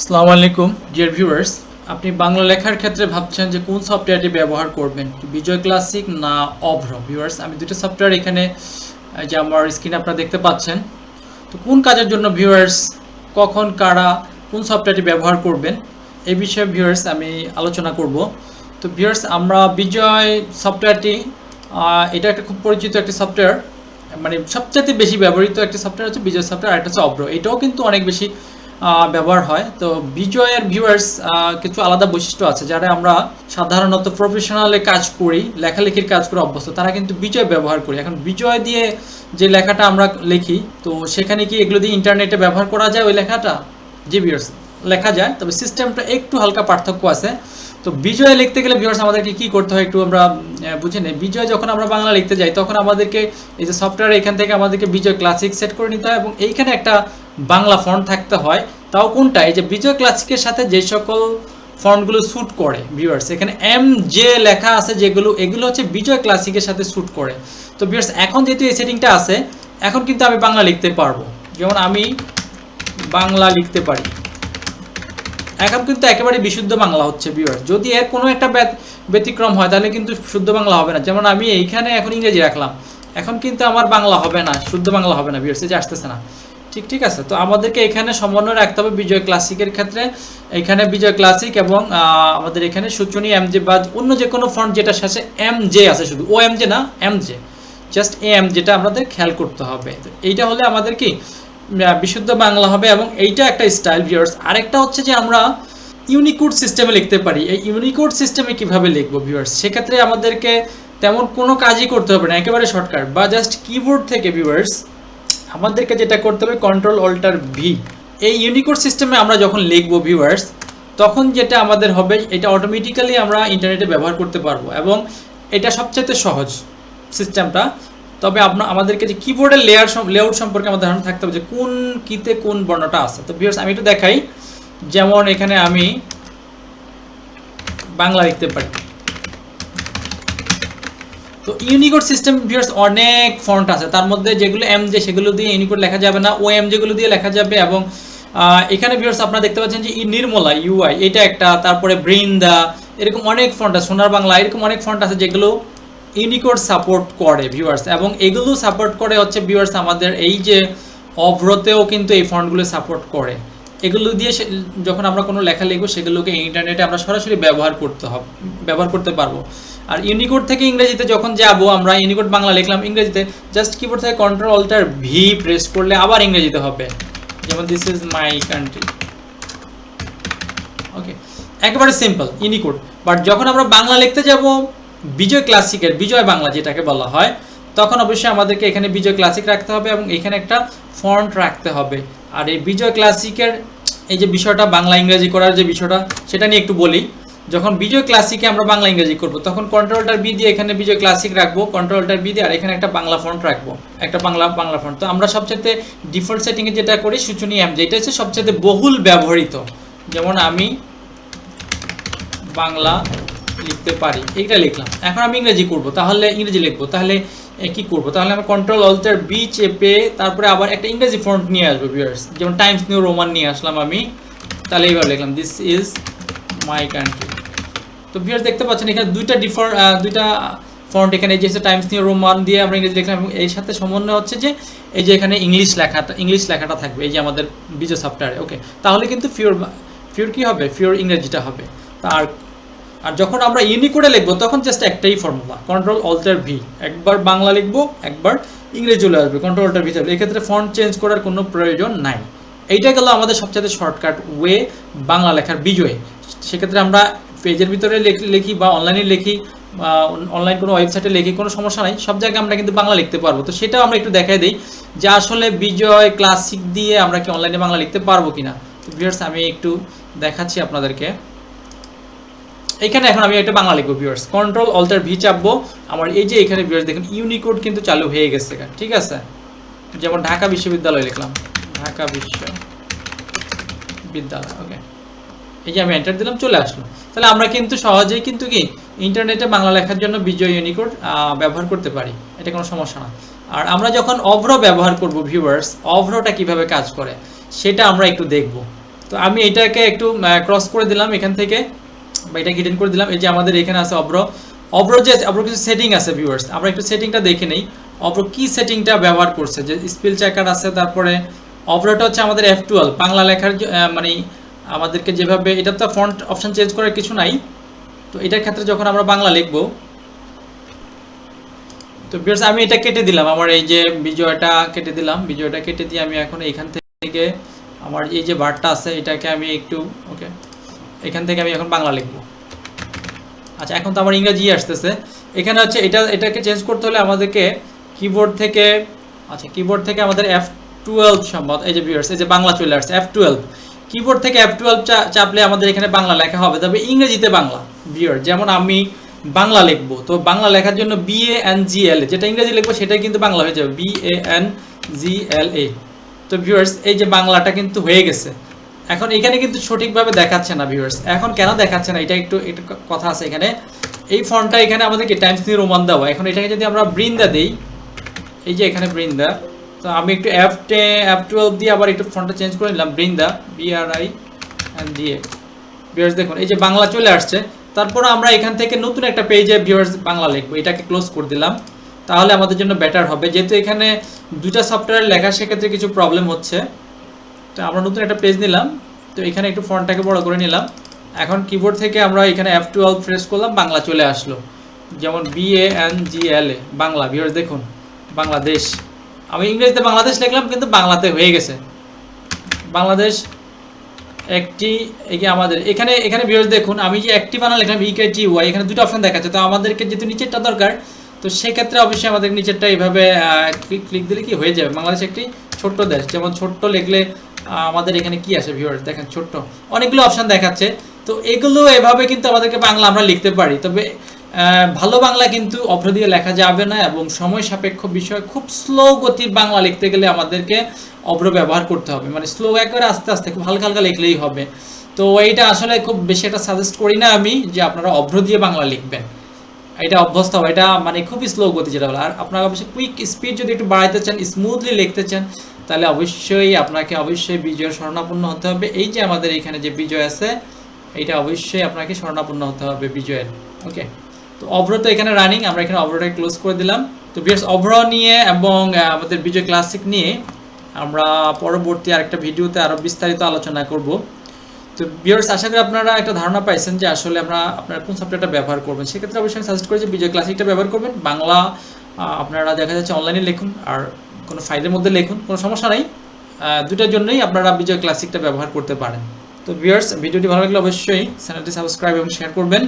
আসসালামু আলাইকুম dear viewers. আপনি বাংলা লেখার ক্ষেত্রে ভাবছেন যে কোন সফটওয়্যারটি ব্যবহার করবেন, বিজয় ক্লাসিক না অভ্র। ভিউয়ার্স, আমি দুটো সফটওয়্যার এখানে যে আমার স্ক্রিনে আপনারা দেখতে পাচ্ছেন। তো কোন কাজের জন্য ভিউয়ার্স, কখন কারা কোন সফটওয়্যারটি ব্যবহার করবেন এই বিষয়ে ভিউয়ার্স আমি আলোচনা করব। তো ভিউয়ার্স, আমরা বিজয় সফটওয়্যারটি এটা একটা খুব পরিচিত একটি সফটওয়্যার, মানে সবচেয়ে বেশি ব্যবহৃত একটি সফটওয়্যার হচ্ছে বিজয় সফটওয়্যার, আর একটা হচ্ছে অভ্র। এটাও কিন্তু অনেক বেশি ব্যবহার হয়। তো বিজয়ের ভিউয়ার্স কিছু আলাদা বৈশিষ্ট্য আছে। যারা আমরা সাধারণত প্রফেশনালে কাজ করি, লেখালেখির কাজ করে অভ্যস্ত, তারা কিন্তু বিজয় ব্যবহার করি। এখন বিজয় দিয়ে যে লেখাটা আমরা লিখি, তো সেখানে কি এগুলো দিয়ে ইন্টারনেটে ব্যবহার করা যায় ওই লেখাটা? জি ভিউয়ার্স, লেখা যায়, তবে সিস্টেমটা একটু হালকা পার্থক্য আছে। তো বিজয় লিখতে গেলে ভিউয়ার্স আমাদেরকে কি করতে হয় একটু আমরা বুঝে নেই। বিজয় যখন আমরা বাংলা লিখতে যাই, তখন আমাদেরকে এই যে সফটওয়্যার এখান থেকে আমাদেরকে বিজয় ক্লাসিক সেট করে নিতে হয় এবং এইখানে একটা বাংলা ফন্ট থাকতে হয়। তাও কোনটা? এই যে বিজয় ক্লাসিকের সাথে যে সকল ফন্টগুলো স্যুট করে ভিউয়ার্স, এখানে এম জে লেখা আছে যেগুলো, এগুলো হচ্ছে বিজয় ক্লাসিকের সাথে স্যুট করে। তো ভিউয়ার্স, এখন যেহেতু এই সেটিংটা আছে, এখন কিন্তু আমি বাংলা লিখতে পারবো। যেমন আমি বাংলা লিখতে পারি, এখন কিন্তু একেবারে বিশুদ্ধ বাংলা হচ্ছে ভিউয়ার্স। যদি এর কোনো একটা ব্যতিক্রম হয় তাহলে কিন্তু শুদ্ধ বাংলা হবে না। যেমন আমি এইখানে এখন ইংরেজি রাখলাম, এখন কিন্তু আমার বাংলা হবে না, শুদ্ধ বাংলা হবে না ভিউয়ার্স, এই যে আসতেছে না। ঠিক আছে। তো আমাদেরকে এখানে সমন্বয় রাখতে হবে বিজয় ক্লাসিকের ক্ষেত্রে। এখানে বিজয় ক্লাসিক এবং আমাদের এখানে সূচনী এম জে বা অন্য যে কোনো ফন্ট যেটা শেষে এম জে আছে, শুধু ও এম জে না, এম জে, জাস্ট এম, যেটা আমাদের খেয়াল করতে হবে। তো এইটা হলে আমাদের কি বিশুদ্ধ বাংলা হবে এবং এইটা একটা স্টাইল ভিউয়ার্স। আরেকটা হচ্ছে যে আমরা ইউনিকোড সিস্টেমে লিখতে পারি। এই ইউনিকোড সিস্টেমে কিভাবে লিখবো ভিউয়ার্স, সেক্ষেত্রে আমাদেরকে তেমন কোনো কাজই করতে হবে না, একেবারে শর্টকাট বা জাস্ট কিবোর্ড থেকে ভিউয়ার্স আমাদেরকে যেটা করতে হবে কন্ট্রোল অল্টার ভি। এই ইউনিকোড সিস্টেমে আমরা যখন লিখবো ভিউয়ার্স, তখন যেটা আমাদের হবে, এটা অটোমেটিক্যালি আমরা ইন্টারনেটে ব্যবহার করতে পারবো এবং এটা সবচেয়ে সহজ সিস্টেমটা। তবে আমাদেরকে যে কিবোর্ডের লেআউট সম্পর্কে আমাদের ধারণা থাকতে হবে যে কোন কিতে কোন বর্ণটা আছে। তো ভিউয়ার্স, আমি একটু দেখাই। যেমন এখানে আমি বাংলা লিখতে পারি। তো ইউনিকোড সিস্টেম ভিউয়ার্স অনেক ফন্ট আছে, তার মধ্যে যেগুলো এম জে সেগুলো দিয়ে ইউনিকোড লেখা যাবে না, ও এম যেগুলো দিয়ে লেখা যাবে। এবং এখানে ভিউয়ার্স আপনারা দেখতে পাচ্ছেন যে নির্মলা ইউআই, এটা একটা, তারপরে বৃন্দা, এরকম অনেক ফন্ট আছে, সোনার বাংলা, এরকম অনেক ফন্ট আছে যেগুলো ইউনিকোড সাপোর্ট করে ভিউয়ার্স। এবং এগুলো সাপোর্ট করে হচ্ছে ভিউয়ার্স আমাদের এই যে অভ্রতেও কিন্তু এই ফন্টগুলো সাপোর্ট করে। এগুলো দিয়ে যখন আমরা কোনো লেখা লিখবো, সেগুলোকে ইন্টারনেটে আমরা সরাসরি ব্যবহার করতে পারবো। আর ইউনিকোড থেকে ইংরেজিতে যখন যাবো, আমরা ইউনিকোড বাংলা লিখলাম, ইংরেজিতে জাস্ট কিবোর্ড থেকে কন্ট্রোল অল্টার ভি প্রেস করলে আবার ইংরেজিতে হবে। যেমন দিস ইজ মাই কান্ট্রি। ওকে, একেবারে সিম্পল ইউনিকোড। বাট যখন আমরা বাংলা লিখতে যাব বিজয় ক্লাসিকের, বিজয় বাংলা যেটাকে বলা হয়, তখন অবশ্যই আমাদেরকে এখানে বিজয় ক্লাসিক রাখতে হবে এবং এখানে একটা ফন্ট রাখতে হবে। আর এই বিজয় ক্লাসিকের এই যে বিষয়টা, বাংলা ইংরেজি করার যে বিষয়টা, সেটা নিয়ে একটু বলি। যখন বিজয় ক্লাসিকে আমরা বাংলা ইংরেজি করব, তখন কন্ট্রোলটার বি দিয়ে এখানে বিজয় ক্লাসিক রাখবো, কন্ট্রোলটার বি দিয়ে, আর এখানে একটা বাংলা ফন্ট রাখবো, একটা বাংলা ফন্ট। তো আমরা সবচেয়ে ডিফল্ট সেটিংয়ে যেটা করি সূচনী এম, যেটা হচ্ছে সবচেয়ে বহুল ব্যবহৃত। যেমন আমি বাংলা লিখতে পারি, এইটা লিখলাম। এখন আমি ইংরেজি করব, তাহলে ইংরেজি লিখবো, তাহলে কি করব? তাহলে আমি কন্ট্রোল অল্টার বি চেপে তারপরে আবার একটা ইংরেজি ফন্ট নিয়ে আসবো ভিউয়ার্স। যেমন টাইমস নিউ রোমান নিয়ে আসলাম আমি, তাহলে এইভাবে লিখলাম দিস ইজ মাই কান্ট্রি। তো ভিউয়ার্স দেখতে পাচ্ছেন এখানে দুইটা ফন্ট, এখানে যে টাইমস নিউ রোমান দিয়ে আমরা ইংরেজি লিখলাম এবং এর সাথে সমন্বয় হচ্ছে যে এই যে এখানে ইংলিশ লেখাটা থাকবে, এই যে আমাদের বিজয় সফটওয়্যারে। ওকে, তাহলে কিন্তু ফিওর কি হবে? ফিওর ইংরেজিটা হবে। আর যখন আমরা ইউনিকোডে লিখবো, তখন জাস্ট একটাই ফর্মুলা, কন্ট্রোল অল্টার ভি। একবার বাংলা লিখবো, একবার ইংরেজি চলে আসবে, কন্ট্রোল অল্টার ভি। এক্ষেত্রে ফন্ট চেঞ্জ করার কোনো প্রয়োজন নাই। এইটা গেল আমাদের সবচেয়ে শর্টকাট ওয়ে বাংলা লেখার বিজয়ে। সেক্ষেত্রে আমরা পেজের ভিতরে লিখি বা অনলাইনে লিখি, অনলাইন কোনো ওয়েবসাইটে লিখি, কোনো সমস্যা নাই, সব জায়গায় আমরা কিন্তু বাংলা লিখতে পারবো। তো সেটাও আমরা একটু দেখাই দিই যে আসলে বিজয় ক্লাসিক দিয়ে আমরা কি অনলাইনে বাংলা লিখতে পারবো কিনা। তো ভিউয়ার্স, আমি একটু দেখাচ্ছি আপনাদেরকে। এখানে এখন আমি একটা বাংলা লিখবো ভিউয়ার্স, কন্ট্রোল অল্টার ভি চাপবো। আমার এই যে এখানে ভিউয়ার্স দেখুন ইউনিকোড কিন্তু চালু হয়ে গেছে, ঠিক আছে। যেমন ঢাকা বিশ্ববিদ্যালয় লিখলাম, ঢাকা বিশ্ববিদ্যালয়। ওকে, এই যে আমি এন্টার দিলাম, চলে আসলো। তাহলে আমরা কিন্তু সহজেই কিন্তু কি ইন্টারনেটে বাংলা লেখার জন্য বিজয় ইউনিকোড ব্যবহার করতে পারি, এটা কোনো সমস্যা না। আর আমরা যখন অভ্র ব্যবহার করব ভিউয়ার্স, অভ্রটা কিভাবে কাজ করে সেটা আমরা একটু দেখব। তো আমি এটাকে একটু ক্রস করে দিলাম এখান থেকে, বা এটা হিডেন করে দিলাম। এই যে আমাদের এখানে আছে অব্র কিছু সেটিং আছে ভিউয়ার্স, আমরা একটু সেটিংটা দেখে নেই। অব্র কি সেটিংটা ব্যবহার করছে, যে স্পেল চেকার আছে, তারপরে অব্রটা হচ্ছে আমাদের F12 বাংলা লেখার মানে আমাদেরকে যেভাবে, এটা তো ফন্ট অপশন চেঞ্জ করার কিছু নাই। তো এটার ক্ষেত্রে যখন আমরা বাংলা লিখব, তো ভিউয়ার্স আমি এটা কেটে দিলাম, আমার এই যে বিজয়টা কেটে দিলাম, বিজয়টা কেটে দিয়ে আমি এখন এখান থেকে আমার এই যে বারটা আছে এটাকে আমি একটু ওকে, এখান থেকে আমি এখন বাংলা লিখব। আচ্ছা, এখন তো আমার ইংরেজি আসতেছে। এখানে হচ্ছে এটাকে চেঞ্জ করতে হলে আমাদেরকে কিবোর্ড থেকে, আচ্ছা কিবোর্ড থেকে আমাদের F12 সম্ভবত, এই যে ভিউয়ার্স এই যে বাংলা চলে আসছে F12, কিবোর্ড থেকে F12 চাপলে আমাদের এখানে বাংলা লেখা হবে, তবে ইংরেজিতে বাংলা। ভিউয়ার যেমন আমি বাংলা লিখবো, তো বাংলা লেখার জন্য BANGLA, যেটা ইংরেজি লিখবো সেটাই কিন্তু বাংলা হয়ে যাবে, BANGLA। তো ভিউয়ার্স এই যে বাংলাটা কিন্তু হয়ে গেছে। এখন এখানে কিন্তু সঠিকভাবে দেখাচ্ছে না ভিউয়ার্স, এখন কেন দেখাচ্ছে না এটা একটু কথা আছে এখানে। এই ফন্টটা এখানে আমাদেরকে টাইমস নিউ রোমান দেওয়া, এখন এটাকে যদি আমরা বৃন্দা দেই, এই যে এখানে বৃন্দা, তো আমি একটু F12 দিয়ে আবার একটু ফন্টটা চেঞ্জ করে নিলাম, বৃন্দা BRINDA। ভিউয়ার্স দেখুন এই যে বাংলা চলে আসছে। তারপর আমরা এখান থেকে নতুন একটা পেজে ভিউয়ার্স বাংলা লিখবো, এটাকে ক্লোজ করে দিলাম, তাহলে আমাদের জন্য বেটার হবে, যেহেতু এখানে দুইটা সফটওয়্যার লেখা সেক্ষেত্রে কিছু প্রবলেম হচ্ছে। তো আমরা নতুন একটা পেজ নিলাম, তো এখানে একটু ফন্টটাকে বড় করে নিলাম। এখন কিবোর্ড থেকে আমরা এখানে F12 প্রেস করলাম, বাংলা চলে আসলো, যেমন BANGLA বাংলা। ভিউয়ার্স দেখুন বাংলাদেশ, আমি ইংরেজিতে বাংলাদেশ লিখলাম কিন্তু বাংলাতে হয়ে গেছে বাংলাদেশ একটি। এই যে আমাদের এখানে ভিউয়ার্স দেখুন আমি যে একটি বানান লিখলাম EKTY, এখানে দুটো অপশন দেখাচ্ছে, তো আমাদেরকে যেহেতু নিচেরটা দরকার, তো সেক্ষেত্রে অবশ্যই আমাদের নিচেরটা এইভাবে ক্লিক দিলে কি হয়ে যাবে, বাংলাদেশ একটি ছোট্ট দেশ। যেমন ছোট্ট লিখলে আমাদের এখানে কি আসে ভিউয়ার্স দেখেন, ছোট্ট, অনেকগুলো অপশন দেখাচ্ছে। তো এগুলো এভাবে কিন্তু আমাদেরকে বাংলা আমরা লিখতে পারি, তবে ভালো বাংলা কিন্তু অভ্র দিয়ে লেখা যাবে না, এবং সময় সাপেক্ষ বিষয়, খুব স্লো গতির বাংলা লিখতে গেলে আমাদেরকে অভ্র ব্যবহার করতে হবে, মানে স্লো একবারে আস্তে আস্তে খুব হালকা হালকা লিখলেই হবে। তো এইটা আসলে খুব বেশি একটা সাজেস্ট করি না আমি, যে আপনারা অভ্র দিয়ে বাংলা লিখবেন, এটা অভ্যস্ত হবে, এটা মানে খুবই স্লো গতি যেটা বলে। আর আপনারা অবশ্যই কুইক স্পিড যদি একটু বাড়াইতে চান, স্মুথলি লিখতে চান, তাহলে অবশ্যই বিজয়ের শরণাপন্ন হতে হবে। এই যে আমাদের এখানে যে বিজয় আছে, এইটা অবশ্যই আপনাকে শরণাপন্ন হতে হবে বিজয়ের। ওকে, তো অভ্র তো এখানে রানিং, আমরা এখানে অভ্রটাকে ক্লোজ করে দিলাম। তো ভিউয়ার্স অভ্র নিয়ে এবং আমাদের বিজয় ক্লাসিক নিয়ে আমরা পরবর্তী আরেকটা ভিডিওতে আরও বিস্তারিত আলোচনা করব। তো ভিউয়ার্স আশা করি আপনারা একটা ধারণা পাইছেন যে আসলে আপনারা কোন সফটওয়্যারটা ব্যবহার করবেন। সেক্ষেত্রে অবশ্যই আমি সাজেস্ট করি যে বিজয় ক্লাসিকটা ব্যবহার করবেন। বাংলা আপনারা দেখা যাচ্ছে অনলাইনে লিখুন, আর কোনো ফাইলের মধ্যে লিখুন, কোনো সমস্যা নাই, দুটোর জন্যই আপনারা বিজয় ক্লাসিকটা ব্যবহার করতে পারেন। তো ভিউয়ার্স ভিডিওটি ভালো লাগলে অবশ্যই চ্যানেলটি সাবস্ক্রাইব এবং শেয়ার করবেন।